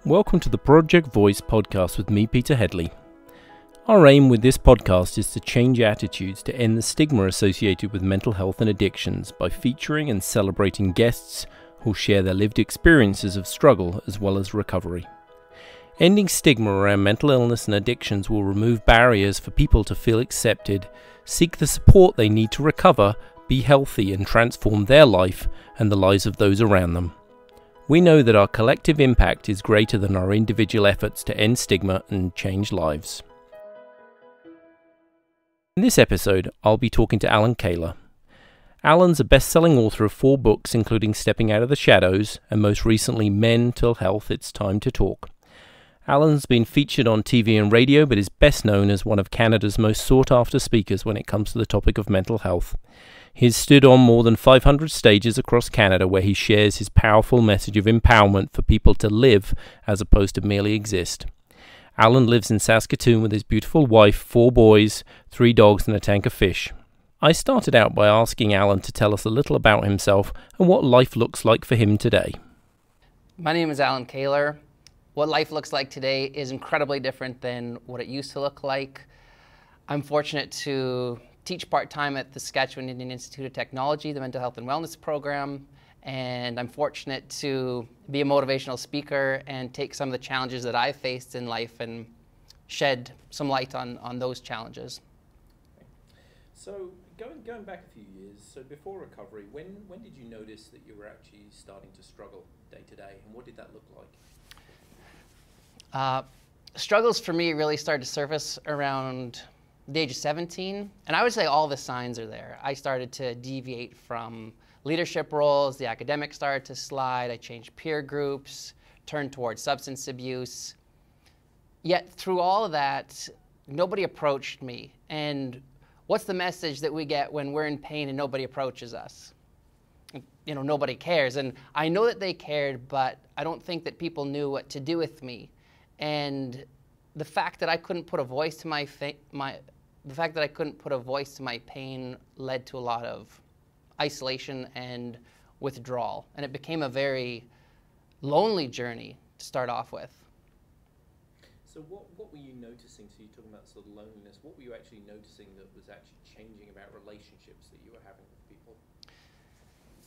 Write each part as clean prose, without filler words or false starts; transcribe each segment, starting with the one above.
Welcome to the Project Voice podcast with me, Peter Headley. Our aim with this podcast is to change attitudes to end the stigma associated with mental health and addictions by featuring and celebrating guests who'll share their lived experiences of struggle as well as recovery. Ending stigma around mental illness and addictions will remove barriers for people to feel accepted, seek the support they need to recover, be healthy and transform their life and the lives of those around them. We know that our collective impact is greater than our individual efforts to end stigma and change lives. In this episode, I'll be talking to Alan Kaler. Alan's a best-selling author of 4 books, including Stepping Out of the Shadows, and most recently Mental Health, It's Time to Talk. Alan's been featured on TV and radio, but is best known as one of Canada's most sought-after speakers when it comes to the topic of mental health. He's stood on more than 500 stages across Canada where he shares his powerful message of empowerment for people to live as opposed to merely exist. Alan lives in Saskatoon with his beautiful wife, 4 boys, 3 dogs and a tank of fish. I started out by asking Alan to tell us a little about himself and what life looks like for him today. My name is Alan Kaler. What life looks like today is incredibly different than what it used to look like. I'm fortunate to teach part-time at the Saskatchewan Indian Institute of Technology, the Mental Health and Wellness program, and I'm fortunate to be a motivational speaker and take some of the challenges that I've faced in life and shed some light on those challenges. So going back a few years, so before recovery, when did you notice that you were actually starting to struggle day to day, and what did that look like? Struggles for me really started to surface around the age of 17, and I would say all the signs are there. I started to deviate from leadership roles, the academics started to slide, I changed peer groups, turned towards substance abuse. Yet through all of that, nobody approached me. And what's the message that we get when we're in pain and nobody approaches us? You know, nobody cares. And I know that they cared, but I don't think that people knew what to do with me. And the fact that I couldn't put a voice to my pain led to a lot of isolation and withdrawal, and it became a very lonely journey to start off with. So what were you noticing? So you're talking about sort of loneliness. What were you actually noticing that was actually changing about relationships that you were having with people?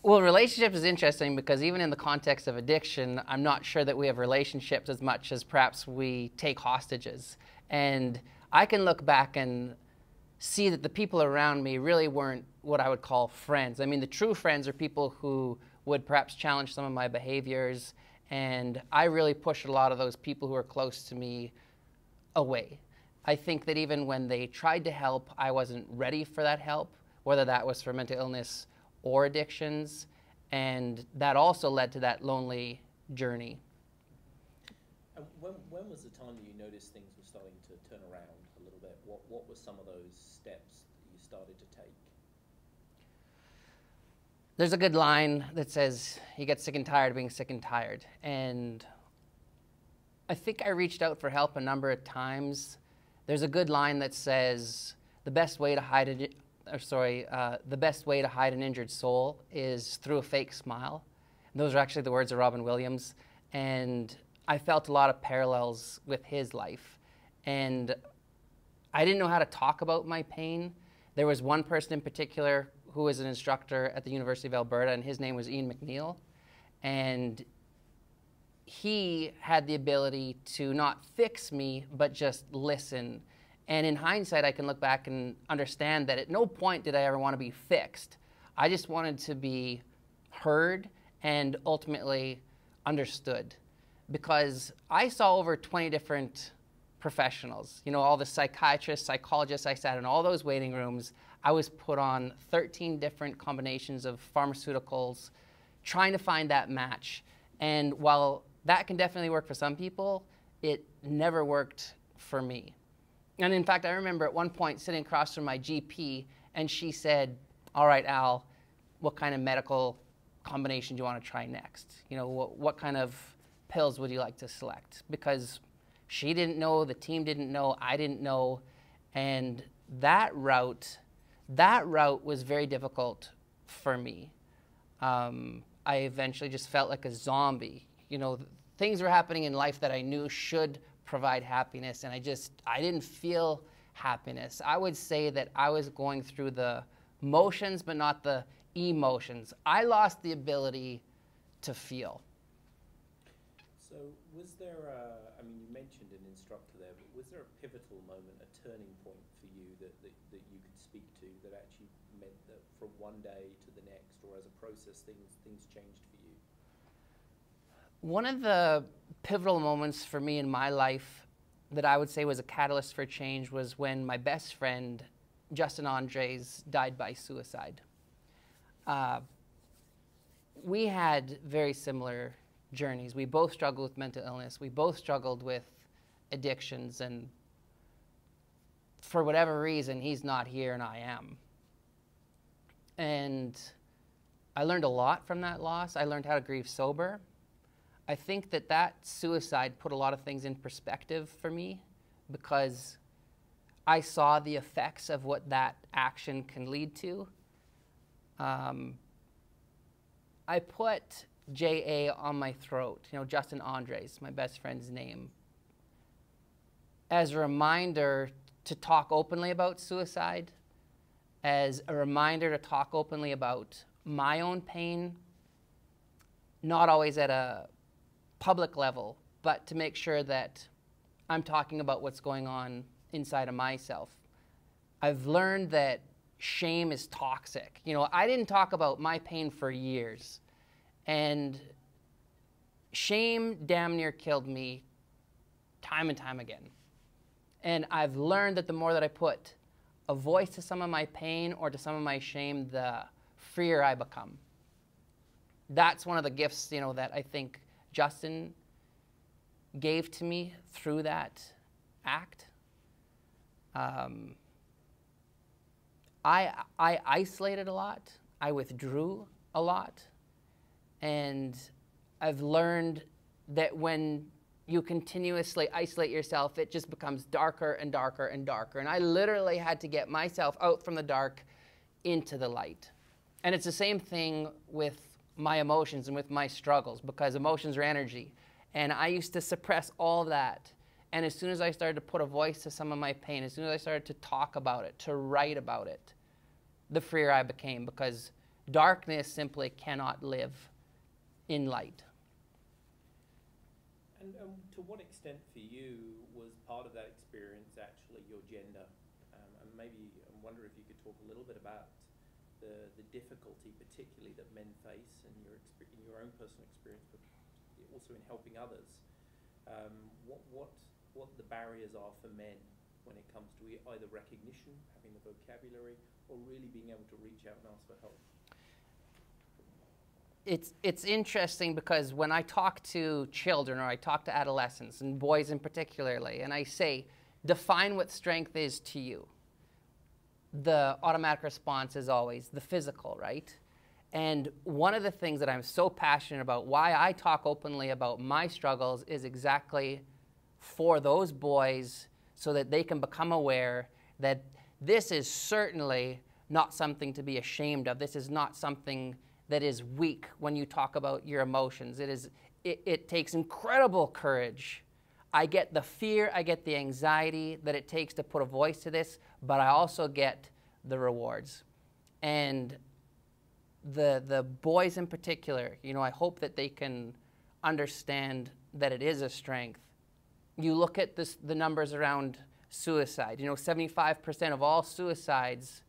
Well, relationships is interesting because even in the context of addiction, I'm not sure that we have relationships as much as perhaps we take hostages. And I can look back and see that the people around me really weren't what I would call friends. I mean, the true friends are people who would perhaps challenge some of my behaviors, and I really pushed a lot of those people who are close to me away. I think that even when they tried to help, I wasn't ready for that help, whether that was for mental illness or addictions, and that also led to that lonely journey. And when was the time that you noticed things were starting to turn around a little bit? What were some of those steps that you started to take? There's a good line that says, you get sick and tired of being sick and tired. And I think I reached out for help a number of times. There's a good line that says, the best way to hide an injured soul is through a fake smile. And those are actually the words of Robin Williams. And I felt a lot of parallels with his life. And I didn't know how to talk about my pain. There was one person in particular who was an instructor at the University of Alberta, and his name was Ian McNeil. And he had the ability to not fix me, but just listen. And in hindsight, I can look back and understand that at no point did I ever want to be fixed. I just wanted to be heard and ultimately understood. Because I saw over 20 different professionals. You know, all the psychiatrists, psychologists, I sat in all those waiting rooms. I was put on 13 different combinations of pharmaceuticals, trying to find that match. And while that can definitely work for some people, it never worked for me. And in fact, I remember at one point sitting across from my GP, and she said, all right, Al, what kind of medical combination do you want to try next? You know, what kind of pills would you like to select? Because she didn't know, the team didn't know, I didn't know, and that route was very difficult for me. I eventually just felt like a zombie. You know, things were happening in life that I knew should provide happiness, and I didn't feel happiness. I would say that I was going through the motions, but not the emotions. I lost the ability to feel. So was there I mean, you mentioned an instructor there, but was there a pivotal moment, a turning point for you that you could speak to that actually meant that from one day to the next, or as a process, things changed for you? One of the pivotal moments for me in my life that I would say was a catalyst for change was when my best friend, Justin Andres, died by suicide. We had very similar journeys. We both struggled with mental illness. We both struggled with addictions, and for whatever reason, he's not here and I am. And I learned a lot from that loss. I learned how to grieve sober. I think that suicide put a lot of things in perspective for me, because I saw the effects of what that action can lead to. I put J.A. on my throat, Justin Andres, my best friend's name, as a reminder to talk openly about suicide, as a reminder to talk openly about my own pain, not always at a public level, but to make sure that I'm talking about what's going on inside of myself. I've learned that shame is toxic. I didn't talk about my pain for years, and shame damn near killed me time and time again. And I've learned that the more that I put a voice to some of my pain or to some of my shame, the freer I become. That's one of the gifts, that I think Justin gave to me through that act. I isolated a lot. I withdrew a lot. And I've learned that when you continuously isolate yourself, it just becomes darker and darker and darker. And I literally had to get myself out from the dark into the light. And it's the same thing with my emotions and with my struggles, because emotions are energy. And I used to suppress all of that. And as soon as I started to put a voice to some of my pain, as soon as I started to talk about it, to write about it, the freer I became, because darkness simply cannot live in light. And to what extent for you was part of that experience actually your gender? And maybe I wonder if you could talk a little bit about the difficulty particularly that men face in your own personal experience, but also in helping others. What the barriers are for men when it comes to either recognition, having the vocabulary, or really being able to reach out and ask for help? It's interesting, because when I talk to children, or I talk to adolescents, and boys in particularly, and I say, define what strength is to you, the automatic response is always the physical, right? And one of the things that I'm so passionate about, why I talk openly about my struggles, is exactly for those boys, so that they can become aware that this is certainly not something to be ashamed of. This is not something that is weak when you talk about your emotions. It takes incredible courage. I get the fear, I get the anxiety that it takes to put a voice to this, but I also get the rewards. And the boys in particular, I hope that they can understand that it is a strength. You look at the numbers around suicide. 75% of all suicides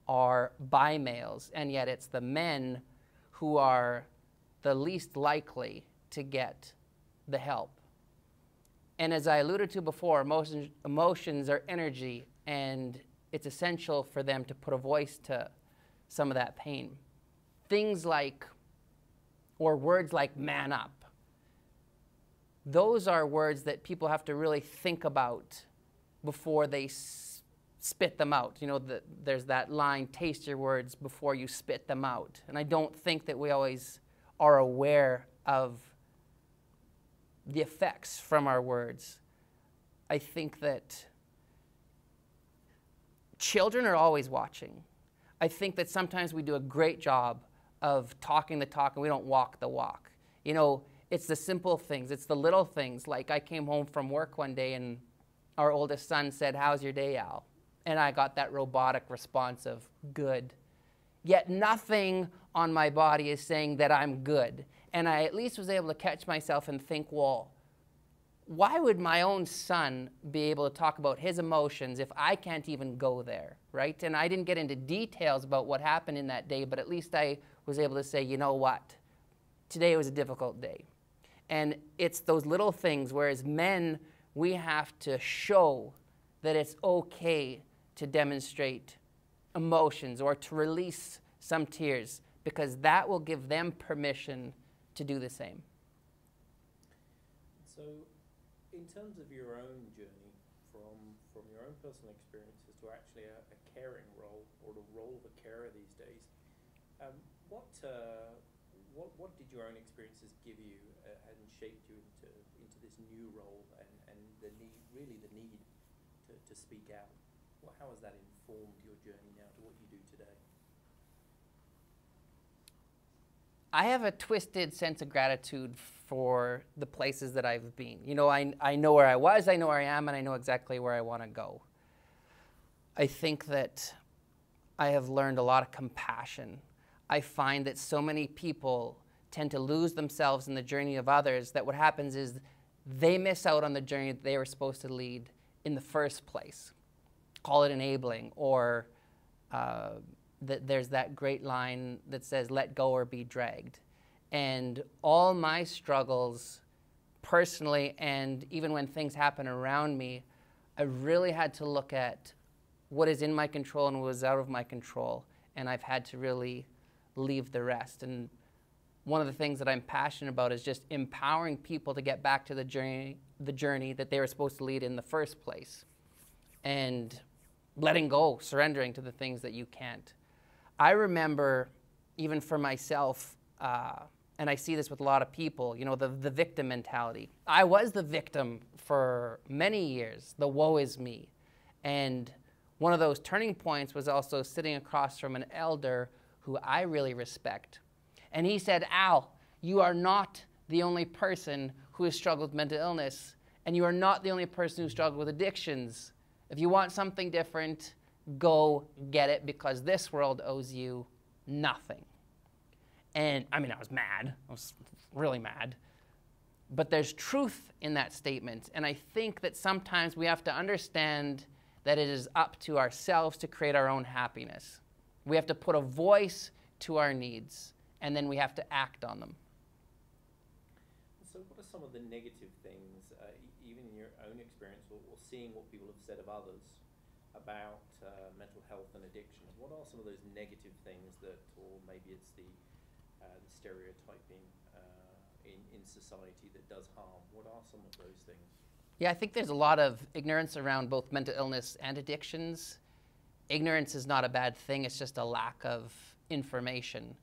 are by males, and yet it's the men who are the least likely to get the help. And as I alluded to before, emotions are energy, and it's essential for them to put a voice to some of that pain. Things like, or words like man up, those are words that people have to really think about before they spit them out. There's that line, taste your words before you spit them out. And I don't think that we always are aware of the effects from our words. I think that children are always watching. I think that sometimes we do a great job of talking the talk and we don't walk the walk. It's the simple things. It's the little things. Like I came home from work one day and our oldest son said, "How's your day, Al?" And I got that robotic response of good. Yet nothing on my body is saying that I'm good. And I at least was able to catch myself and think, well, why would my own son be able to talk about his emotions if I can't even go there, right? And I didn't get into details about what happened in that day, but at least I was able to say, you know what? Today was a difficult day. And it's those little things, whereas men, we have to show that it's okay to demonstrate emotions or to release some tears, because that will give them permission to do the same. So, in terms of your own journey, from your own personal experiences to actually a caring role, or the role of a carer these days, what did your own experiences give you and shaped you into this new role and the need to speak out? Well, how has that informed your journey now to what you do today? I have a twisted sense of gratitude for the places that I've been. You know, I know where I was, I know where I am, and I know exactly where I want to go. I think that I have learned a lot of compassion. I find that so many people tend to lose themselves in the journey of others, that what happens is they miss out on the journey that they were supposed to lead in the first place. Call it enabling, or there's that great line that says, let go or be dragged. And all my struggles, personally, and even when things happen around me, I really had to look at what is in my control and what is out of my control, and I've had to really leave the rest. And one of the things that I'm passionate about is just empowering people to get back to the journey that they were supposed to lead in the first place, and letting go, surrendering to the things that you can't. I remember, even for myself, and I see this with a lot of people, you know, the victim mentality. I was the victim for many years, the woe is me. And one of those turning points was also sitting across from an elder who I really respect. And he said, Al, you are not the only person who has struggled with mental illness, and you are not the only person who struggled with addictions. If you want something different, go get it, because this world owes you nothing. And I mean, I was mad. I was really mad. But there's truth in that statement. And I think that sometimes we have to understand that it is up to ourselves to create our own happiness. We have to put a voice to our needs, and then we have to act on them. So what are some of the negative things, even in your own experience, or seeing what people have said of others about mental health and addiction? What are some of those negative things that, or maybe it's the stereotyping in society that does harm? What are some of those things? Yeah, I think there's a lot of ignorance around both mental illness and addictions. Ignorance is not a bad thing, it's just a lack of information.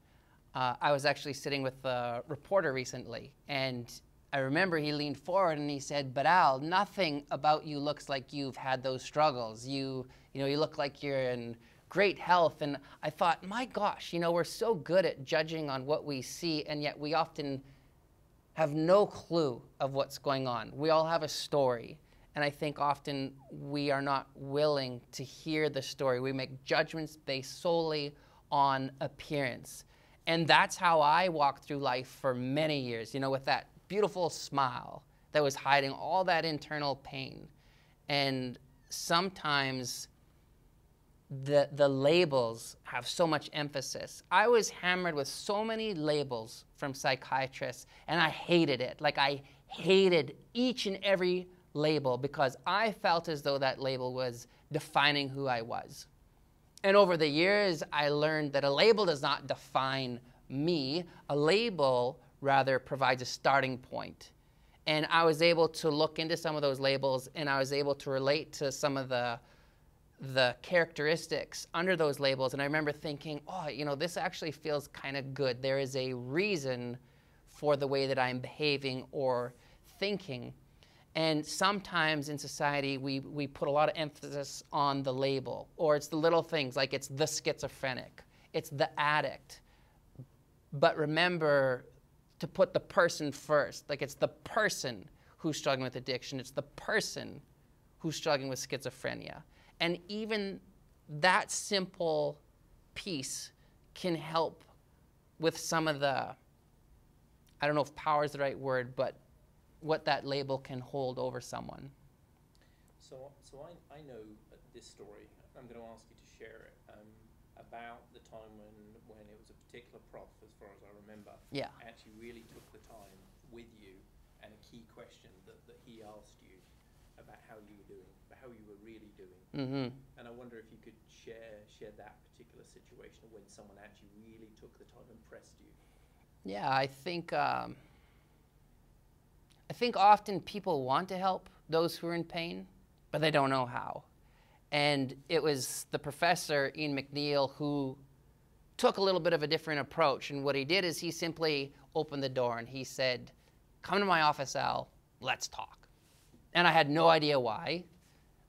I was actually sitting with a reporter recently, and I remember he leaned forward and he said, but Al, nothing about you looks like you've had those struggles. You look like you're in great health. And I thought, my gosh, we're so good at judging on what we see, and yet we often have no clue of what's going on. We all have a story, and I think often we are not willing to hear the story. We make judgments based solely on appearance. And that's how I walked through life for many years, with that beautiful smile that was hiding all that internal pain. And sometimes the labels have so much emphasis. I was hammered with so many labels from psychiatrists, and I hated it. Like, I hated each and every label because I felt as though that label was defining who I was. And over the years, I learned that a label does not define me. A label, rather, provides a starting point. And I was able to look into some of those labels, and I was able to relate to some of the characteristics under those labels. And I remember thinking, this actually feels kind of good. There is a reason for the way that I'm behaving or thinking. And sometimes in society, we put a lot of emphasis on the label, or it's the little things, like it's the schizophrenic, it's the addict. But remember, to put the person first. Like, it's the person who's struggling with addiction. It's the person who's struggling with schizophrenia. And even that simple piece can help with some of the, I don't know if power is the right word, but what that label can hold over someone. So I know this story. I'm going to ask you to share it about the time when it was a particular prof, as far as I remember, Yeah. actually really took the time with you, and a key question that he asked you about how you were doing, about how you were really doing. Mm-hmm. And I wonder if you could share that particular situation when someone actually really took the time and pressed you. Yeah, I think often people want to help those who are in pain, but they don't know how. And it was the professor, Ian McNeil, who took a little bit of a different approach. And what he did is he simply opened the door and he said, "Come to my office, Al, let's talk." And I had no idea why,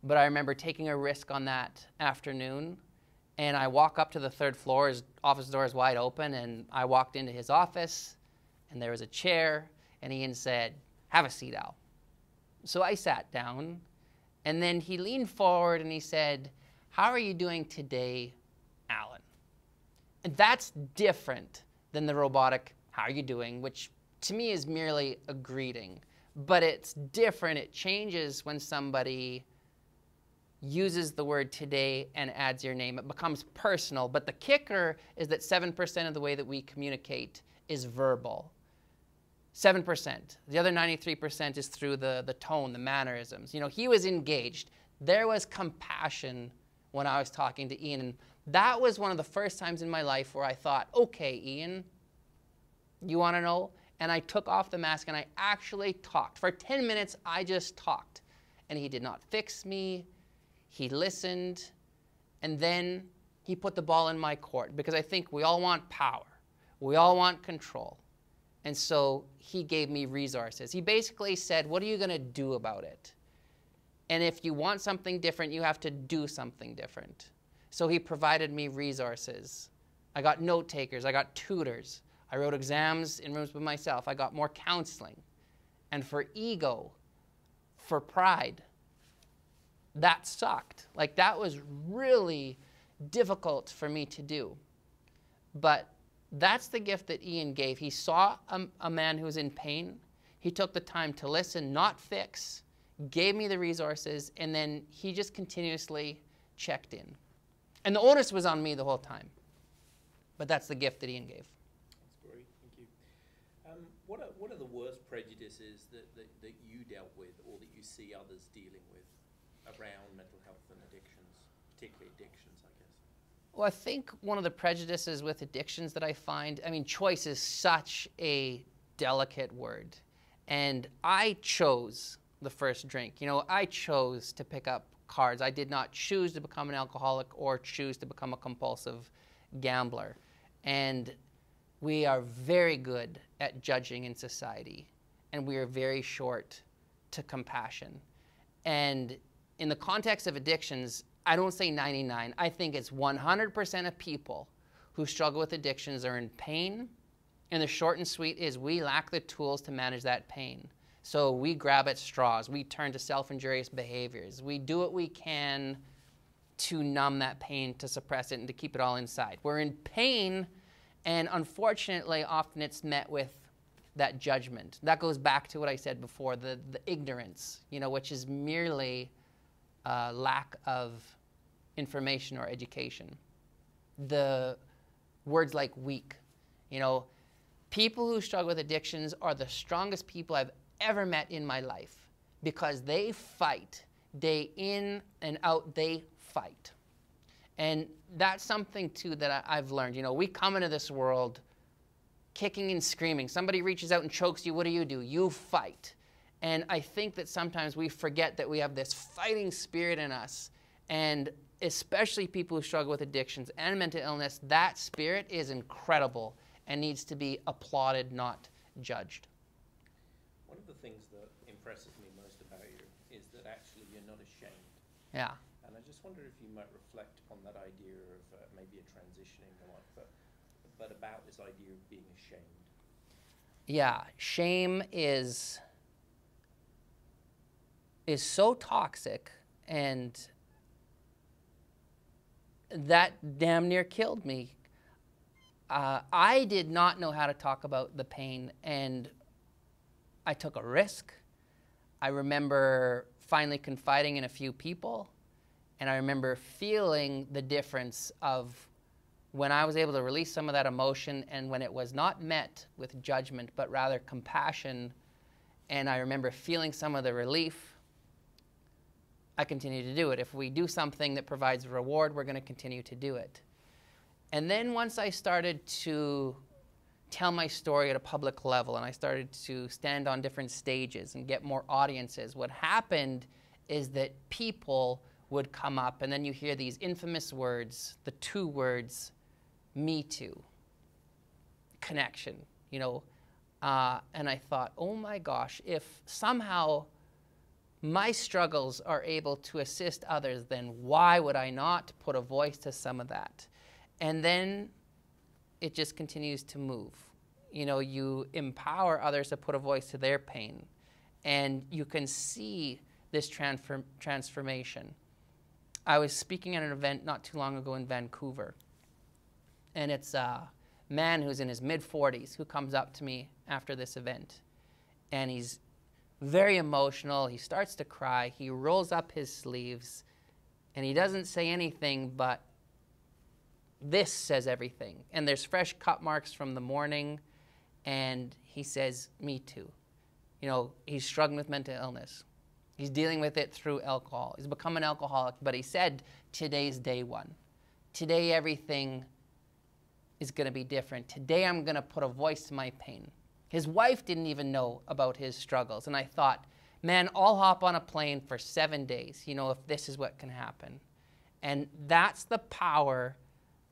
but I remember taking a risk on that afternoon. And I walk up to the third floor, his office door is wide open, and I walked into his office, and there was a chair, and Ian said, "Have a seat, Al." So I sat down, and then he leaned forward and he said, "How are you doing today, Alan?" And that's different than the robotic, "How are you doing?" which to me is merely a greeting. But it's different. It changes when somebody uses the word today and adds your name. It becomes personal. But the kicker is that 7% of the way that we communicate is verbal. 7%. The other 93% is through the tone, the mannerisms. You know, he was engaged. There was compassion when I was talking to Ian. And that was one of the first times in my life where I thought, okay, Ian, you want to know? And I took off the mask and I actually talked. For 10 minutes, I just talked. And he did not fix me. He listened. And then he put the ball in my court, because I think we all want power. We all want control. And so he gave me resources. He basically said, what are you going to do about it? And if you want something different, you have to do something different. So he provided me resources. I got note takers. I got tutors. I wrote exams in rooms with myself. I got more counseling. And for ego, for pride, that sucked. Like, that was really difficult for me to do. But that's the gift that Ian gave. He saw a man who was in pain. He took the time to listen, not fix, gave me the resources, and then he just continuously checked in. And the onus was on me the whole time. But that's the gift that Ian gave. That's great, thank you. What are the worst prejudices that you dealt with, or that you see others dealing with around mental health and addictions, particularly addictions, I guess? Well, I think one of the prejudices with addictions that I find, I mean, choice is such a delicate word. And I chose the first drink. You know, I chose to pick up cards. I did not choose to become an alcoholic or choose to become a compulsive gambler. And we are very good at judging in society, and we are very short to compassion. And in the context of addictions, I don't say 99. I think it's 100% of people who struggle with addictions are in pain. And the short and sweet is we lack the tools to manage that pain. So we grab at straws. We turn to self-injurious behaviors. We do what we can to numb that pain, to suppress it, and to keep it all inside. We're in pain, and unfortunately, often it's met with that judgment. That goes back to what I said before, the ignorance, you know, which is merely lack of information or education. The words like weak, you know, people who struggle with addictions are the strongest people I've ever met in my life, because they fight day in and out. They fight. And that's something too that I've learned. You know, we come into this world kicking and screaming. Somebody reaches out and chokes you. What do? You fight. And I think that sometimes we forget that we have this fighting spirit in us. And especially people who struggle with addictions and mental illness, that spirit is incredible and needs to be applauded, not judged. One of the things that impresses me most about you is that actually you're not ashamed. Yeah. And I just wonder if you might reflect upon that idea of maybe a transition in your life, but about this idea of being ashamed. Yeah, shame is so toxic, and that damn near killed me. I did not know how to talk about the pain, and I took a risk. I remember finally confiding in a few people, and I remember feeling the difference of when I was able to release some of that emotion and when it was not met with judgment, but rather compassion. And I remember feeling some of the relief. I continue to do it. If we do something that provides a reward, we're going to continue to do it. And then once I started to tell my story at a public level and I started to stand on different stages and get more audiences, what happened is that people would come up, and then you hear these infamous words, the two words, "Me Too," connection, you know. And I thought, oh my gosh, if somehow my struggles are able to assist others, then why would I not put a voice to some of that? And then it just continues to move. You know, you empower others to put a voice to their pain, and you can see this transformation. I was speaking at an event not too long ago in Vancouver, and it's a man who's in his mid-40s who comes up to me after this event, and he's very emotional. He starts to cry. He rolls up his sleeves, and he doesn't say anything, but this says everything. And there's fresh cut marks from the morning, and he says, "Me too." You know, he's struggling with mental illness. He's dealing with it through alcohol. He's become an alcoholic, but he said, today's day one. Today everything is going to be different. Today I'm going to put a voice to my pain. His wife didn't even know about his struggles. And I thought, man, I'll hop on a plane for 7 days, you know, if this is what can happen. And that's the power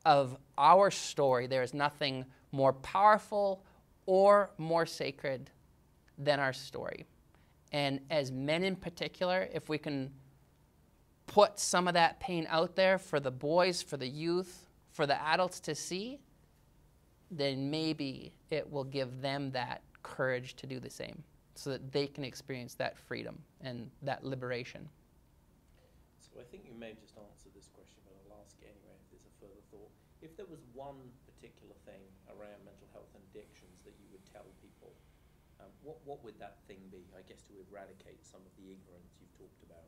of our story. There is nothing more powerful or more sacred than our story. And as men in particular, if we can put some of that pain out there for the boys, for the youth, for the adults to see, then maybe it will give them that courage to do the same so that they can experience that freedom and that liberation. So I think you may have just answered this question, but I'll ask it anyway if there's a further thought. If there was one particular thing around mental health and addictions that you would tell people, what would that thing be, I guess, to eradicate some of the ignorance you've talked about?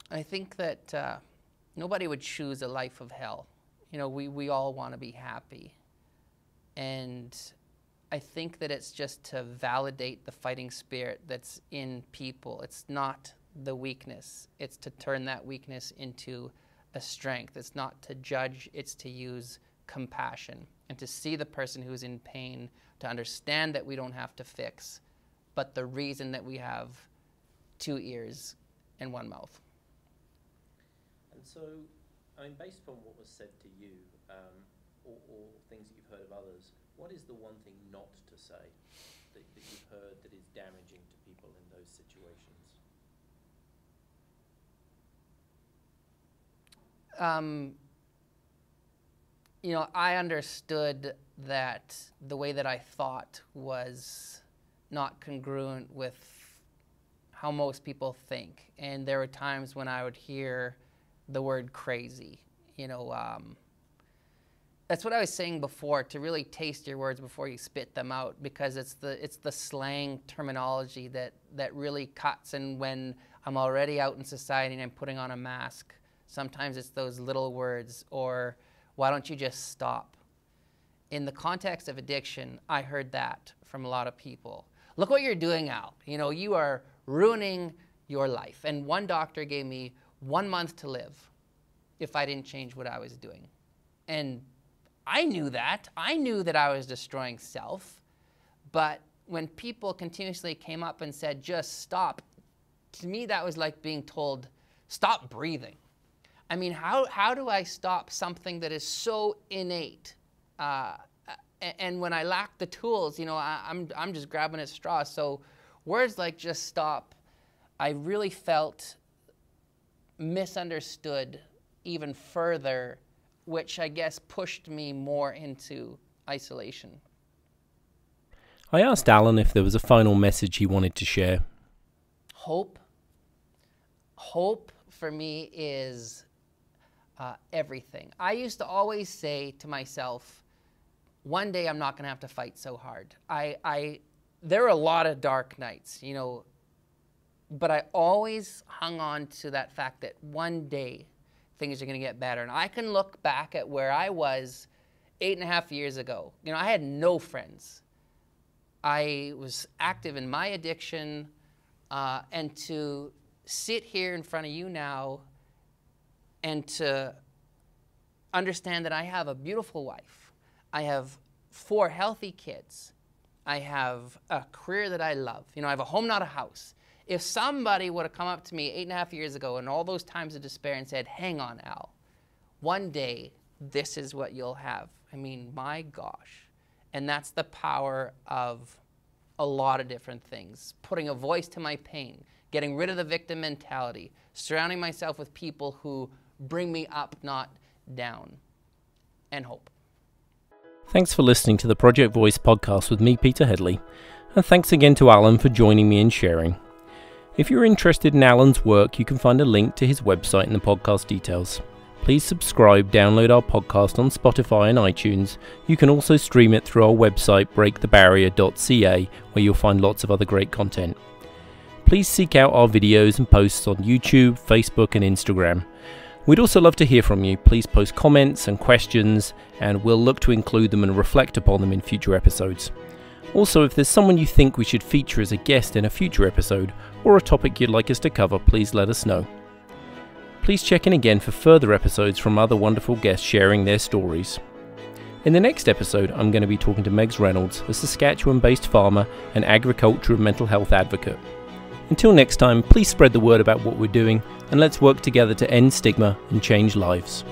I think that nobody would choose a life of hell. You know, we all want to be happy. And I think that it's just to validate the fighting spirit that's in people. It's not the weakness. It's to turn that weakness into a strength. It's not to judge, it's to use compassion and to see the person who's in pain, to understand that we don't have to fix, but the reason that we have 2 ears and 1 mouth. And so, I mean, based upon what was said to you, or things that you've heard of others, what is the one thing not to say that you've heard that is damaging to people in those situations? You know, I understood that the way that I thought was not congruent with how most people think. And there were times when I would hear the word crazy. You know, that's what I was saying before, to really taste your words before you spit them out, because it's the slang terminology that really cuts. And when I'm already out in society and I'm putting on a mask, sometimes it's those little words, or why don't you just stop? In the context of addiction, I heard that from a lot of people. Look what you're doing, Al. You know, you are ruining your life. And one doctor gave me 1 month to live if I didn't change what I was doing. And I knew that. I knew that I was destroying self. But when people continuously came up and said, just stop, to me that was like being told, stop breathing. I mean, how do I stop something that is so innate? And when I lack the tools, you know, I'm just grabbing at straws. So words like just stop, I really felt misunderstood even further, which I guess pushed me more into isolation. I asked Alan if there was a final message he wanted to share. Hope. Hope for me is everything. I used to always say to myself, one day I'm not going to have to fight so hard. There are a lot of dark nights, you know, but I always hung on to that fact that one day things are going to get better. And I can look back at where I was 8.5 years ago. You know, I had no friends. I was active in my addiction, and to sit here in front of you now and to understand that I have a beautiful wife. I have 4 healthy kids. I have a career that I love. You know, I have a home, not a house. If somebody would have come up to me 8.5 years ago and all those times of despair and said, hang on, Al, one day this is what you'll have. I mean, my gosh. And that's the power of a lot of different things. Putting a voice to my pain, getting rid of the victim mentality, surrounding myself with people who bring me up, not down, and hope. Thanks for listening to the Project Voice podcast with me, Peter Headley, and thanks again to Alan for joining me and sharing. If you're interested in Alan's work, you can find a link to his website in the podcast details. Please subscribe, download our podcast on Spotify and iTunes. You can also stream it through our website, breakthebarrier.ca, where you'll find lots of other great content. Please seek out our videos and posts on YouTube, Facebook and Instagram. We'd also love to hear from you. Please post comments and questions, and we'll look to include them and reflect upon them in future episodes. Also, if there's someone you think we should feature as a guest in a future episode, or a topic you'd like us to cover, please let us know. Please check in again for further episodes from other wonderful guests sharing their stories. In the next episode, I'm going to be talking to Megs Reynolds, a Saskatchewan-based farmer and agriculture and mental health advocate. Until next time, please spread the word about what we're doing, and let's work together to end stigma and change lives.